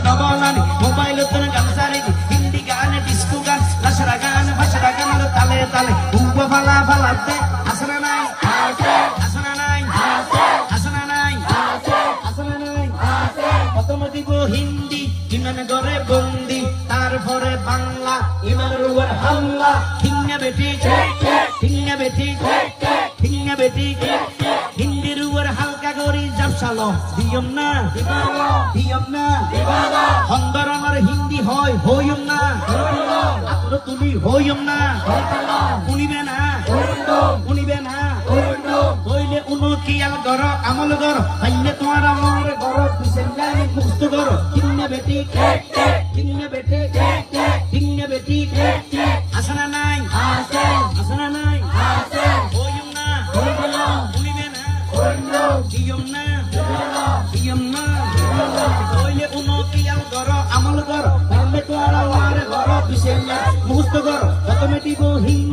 ডবলানি mobile তোর গান সারি হিন্দি গান ডিস্কো গান লাসরা গান ভাষরা গান তালে তালে উবা ফালা ফালাতে আসনা নাই আসনা নাই আসনা নাই আসনা নাই প্রথম দিব হিন্দি ইমান গরে বন্দি তারপরে বাংলা ইমানের উপর হামলা ঠিঙ্গা বেটি ঠিঙ্গা বেটি ঠিঙ্গা বেটি হিন্দির উপর হালকা করি জাপসালো দিয়ম না হন্দরনের হিন্দি হয় হইম না আত্ম তুলি হইম না শুনিবে না শুনিবে না কইলে উনকিয়াল গর আমল গর হাইলে তোমার আমার গর বিসেল্লানি মুক্ত গর ঠিঙ্গা বেটি ঠিঙ্গা বেটি ঠিঙ্গা বেটি আসনা নাই আসনা নাই হইম না শুনিবে না দিয়ম না দিয়ম না কইলে উনকিয়াল গর আমল গর হাইলে তোমার আমার গর বিসেল্লানি মুক্ত গর প্রথমে দিব হিন্দি